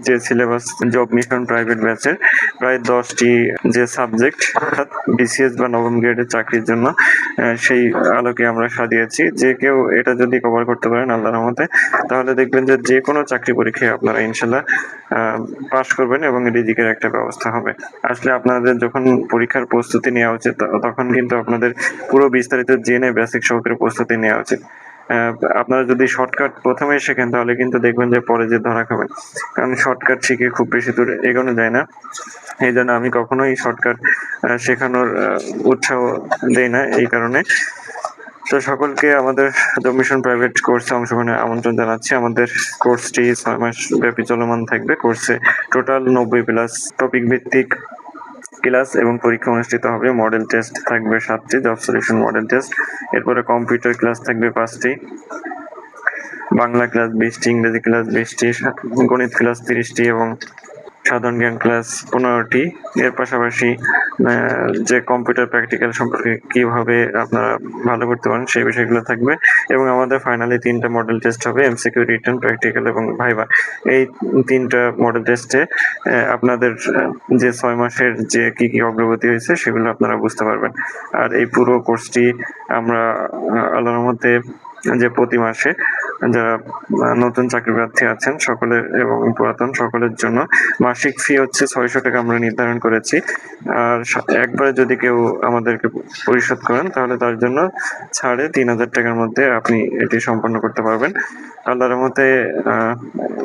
যে syllabus job mission private ব্যাচের প্রায় 10টি যে সাবজেক্ট অর্থাৎ বিসিএস বা নবম গ্রেডের চাকরির জন্য সেই আলোকে আমরা সাজিয়েছি। যে কেউ এটা যদি কভার করতে পারেন আল্লাহর রহমতে, তাহলে দেখবেন যে কোনো চাকরি পরীক্ষায় আপনারা ইনশাল্লাহ পাস করবেন এবং রিজিকের একটা ব্যবস্থা হবে। আসলে আপনাদের যখন পরীক্ষার প্রস্তুতি নেওয়া উচিত তখন কিন্তু আপনাদের পুরো বিস্তারিত জেনে বেসিক সহকারে প্রস্তুতি নেওয়া উচিত। আপনারা যদি শর্টকাট প্রথমে শেখেন তাহলে কিন্তু দেখবেন যে পরে যে ধরা খাবেন, কারণ শর্টকাট শিখে খুব বেশি দূর এগোনো যায় না। এই জন্য আমি কখনোই শর্টকাট শেখানোর উৎসাহ দেই না। এই কারণে তো সকলকে আমাদের জব মিশন প্রাইভেট কোর্সে অংশগ্রহণের আমন্ত্রণ জানাচ্ছি। আমাদের কোর্সটি 6 মাস ব্যাপী চলমান থাকবে। কোর্সে টোটাল 90+ টপিক ভিত্তিক ক্লাস এবং পরীক্ষা অনুষ্ঠিত হবে। মডেল টেস্ট থাকবে 7টি, জব সলিউশন মডেল টেস্ট। এরপরে কম্পিউটার ক্লাস থাকবে 5টি, বাংলা ক্লাস 20টি, ইংরেজি ক্লাস 20টি, গণিত ক্লাস 30টি এবং সাধারণ জ্ঞান ক্লাস 15টি। এর পাশাপাশি যে কম্পিউটার প্র্যাকটিক্যাল সম্পর্কে কিভাবে আপনারা ভালো করতে পারেন সেই বিষয়গুলো থাকবে। এবং আমাদের ফাইনালি 3টা মডেল টেস্ট হবে, এমসিকিউ, রিটেন, প্র্যাকটিক্যাল এবং ভাইভা। এই 3টা মডেল টেস্টে আপনাদের যে 6 মাসের যে কি অগ্রগতি হয়েছে সেগুলো আপনারা বুঝতে পারবেন। আর এই পুরো কোর্সটি আমরা আল্লাহর মধ্যে যে প্রতি মাসে যারা নতুন চাকরি প্রার্থী আছেন সকলের এবং পুরাতন সকলের জন্য মাসিক ফি হচ্ছে 600 টাকা আমরা নির্ধারণ করেছি। আর একবারে যদি কেউ আমাদেরকে পরিশোধ করেন তাহলে তার জন্য ছাড়ে 3000 টাকার মধ্যে আপনি এটি সম্পন্ন করতে পারবেন। আল্লাহর রহমতে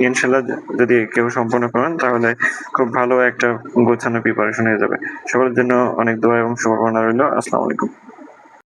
ইনশাল্লাহ যদি কেউ সম্পন্ন করেন তাহলে খুব ভালো একটা গোছানো প্রিপারেশন হয়ে যাবে। সকলের জন্য অনেক দোয়া এবং শুভকামনা রইল। আসসালামু আলাইকুম।